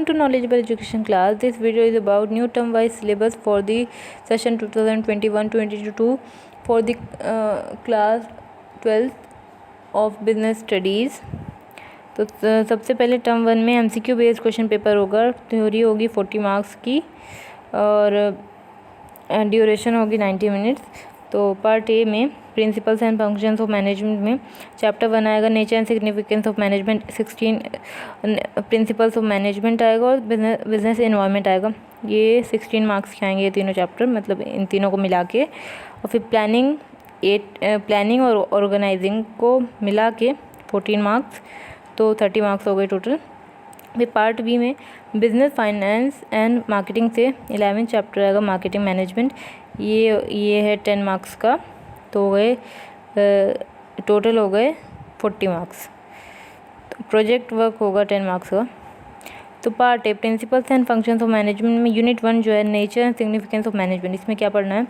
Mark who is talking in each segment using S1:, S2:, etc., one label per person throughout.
S1: Welcome to Knowledgeable Education class. This video is about new term-wise syllabus for the session 2021-22 for the class 12th of Business Studies. तो सबसे पहले term 1 में MCQ based question paper होगा. Theory होगी 40 marks की और duration होगी 90 minutes. तो पार्ट ए में principles and functions of management में चैप्टर 1 आएगा. Nature and significance of management 16 principles of management आएगा और बिजनेस एनवायरनमेंट आएगा. ये 16 मार्क्स के आएंगे ये तीनों चैप्टर, मतलब इन तीनों को मिला के. और फिर प्लानिंग और ऑर्गेनाइजिंग को मिला के 14 मार्क्स, तो 30 मार्क्स हो गए टोटल. फिर पार्ट बी में बिजनेस फाइनेंस एंड मार्केटिंग से 11 चैप्टर आएगा मार्केटिंग मैनेजमेंट. ये है 10 मार्क्स का, तो हो गए टोटल हो गए 40 मार्क्स. तो प्रोजेक्ट वर्क होगा 10 मार्क्स का. तो part A principles and functions of management में यूनिट 1 जो है nature and significance of management. इसमें क्या पढ़ना है?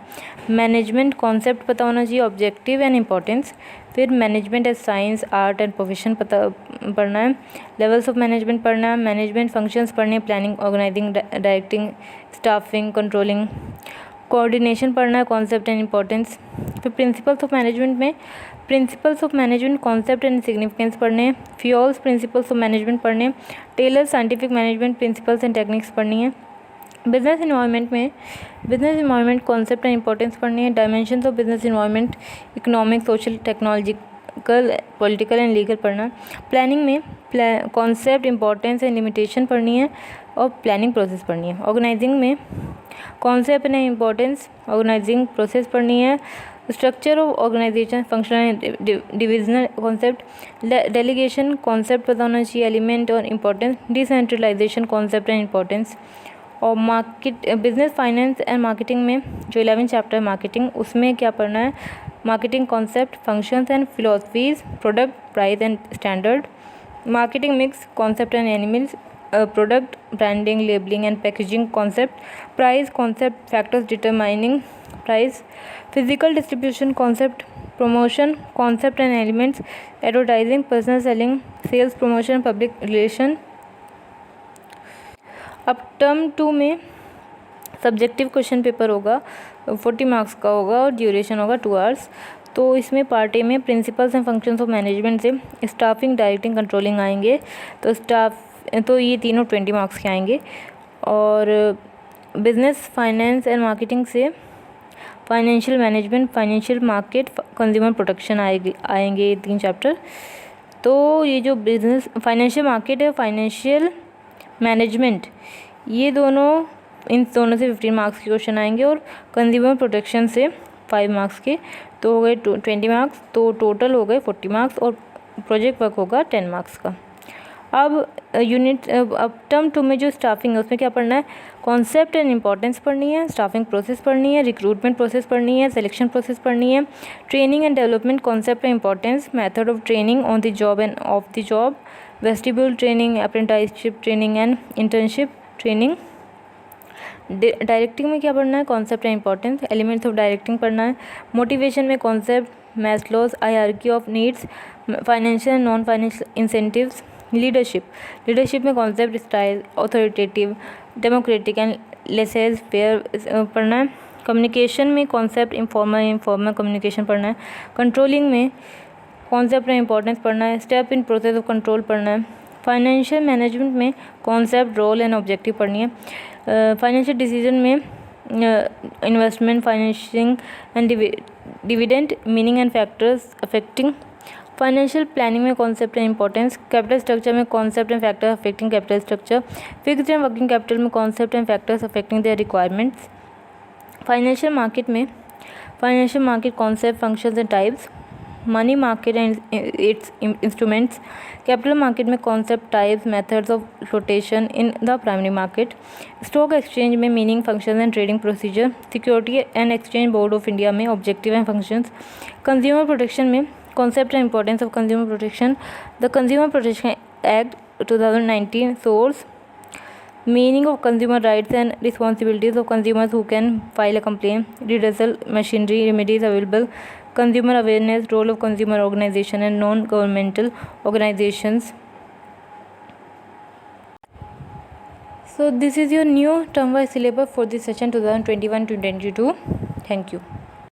S1: मैनेजमेंट कॉन्सेप्ट पता होना चाहिए, ऑब्जेक्टिव एंड इंपॉर्टेंस. फिर management as science, art and profession पढ़ना है. लेवल्स ऑफ मैनेजमेंट पढ़ना है. मैनेजमेंट फंक्शंस पढ़ने हैं, planning, organising, directing, staffing, controlling. Coordination पढ़ना है, कॉन्सेप्ट एंड इंपॉर्टेंस. फिर प्रिंसिपल्स ऑफ मैनेजमेंट में principles of management, concept and significance पढ़ने हैं. फ्यूल्स प्रिंसिपल्स ऑफ मैनेजमेंट पढ़ने हैं. Taylor scientific management principles and techniques पढ़नी है. बिजनेस इन्वायरमेंट में business environment, concept and importance पढ़नी है. Dimensions of business environment, economic, social, technological, political and legal पढ़ना है. प्लानिंग में कॉन्सेप्ट, इंपॉर्टेंस एंड लिमिटेशन पढ़नी है और प्लानिंग प्रोसेस पढ़नी है. ऑर्गेनाइजिंग में concept and importance, organising process पढ़नी है. Structure of organisation, functional divisional concept. Delegation concept पता होना चाहिए, एलिमेंट और importance. Decentralisation concept and importance. और बिजनेस फाइनेंस एंड मार्केटिंग में जो 11 चैप्टर है मार्केटिंग, उसमें क्या पढ़ना है? Marketing concept, functions and philosophies, product, price and standard. Marketing mix, concept and animals, product, branding, labelling and packaging concept. Price concept, factors determining price. Physical distribution concept, promotion concept and elements, advertising, personal selling, sales promotion, public relation. अब term 2 में subjective question paper होगा, 40 marks का होगा और duration होगा 2 hours. तो इसमें part A में principles and functions of management से स्टाफिंग, डायरेक्टिंग, कंट्रोलिंग आएंगे. तो ये तीनों 20 मार्क्स के आएंगे. और बिजनेस फाइनेंस एंड मार्केटिंग से financial management, financial market, consumer protection आएंगे ये 3 चैप्टर. तो ये जो बिजनेस फाइनेंशियल मार्केट है, फाइनेंशियल मैनेजमेंट, इन दोनों से 15 मार्क्स के क्वेश्चन आएंगे और कंज्यूमर प्रोटेक्शन से 5 मार्क्स के, तो हो गए 20 मार्क्स. तो टोटल हो गए 40 मार्क्स और प्रोजेक्ट वर्क होगा 10 मार्क्स का. अब टर्म 2 में जो स्टाफिंग है उसमें क्या पढ़ना है? कॉन्सेप्ट एंड इंपॉर्टेंस पढ़नी है, स्टाफिंग प्रोसेस पढ़नी है, रिक्रूटमेंट प्रोसेस पढ़नी है, सिलेक्शन प्रोसेस पढ़नी है, training and development, concept and importance, method of training on the job and off the job, vestibule training, apprenticeship training and internship training. Directing में क्या पढ़ना है? Concept and importance, elements of directing पढ़ना है. Motivation में concept, Maslow's hierarchy of needs, financial and non financial incentives. Leadership में concept, style, authoritative, democratic and laissez faire पढ़ना है. कम्युनिकेशन में कॉन्सेप्ट, इंफॉर्मल कम्युनिकेशन पढ़ना है. कंट्रोलिंग में कॉन्सेप्ट एंड इंपॉर्टेंस पढ़ना है. Step in process of control पढ़ना है. फाइनेंशियल मैनेजमेंट में कॉन्सेप्ट, रोल एंड ऑब्जेक्टिव पढ़नी है. फाइनेंशियल डिसीजन में investment, financing and dividend, meaning and factors affecting. Financial planning में concept and importance. Capital structure में concept and factor affecting capital structure. Fixed and working capital में concept and factors affecting their requirements. Financial market में financial market, concept, functions and types. Money market and it's instruments. Capital market में concept, types, methods of flotation in the primary market. Stock exchange में meaning, functions and trading procedure. Security and exchange board of India में objective and functions. Consumer protection में concept and importance of consumer protection. The consumer protection act 2019 source. Meaning of consumer rights and responsibilities of consumers who can file a complaint. Redressal machinery, remedies available. Consumer awareness, role of consumer organization and non-governmental organizations. So this is your new term wise syllabus for the session 2021-2022. Thank you.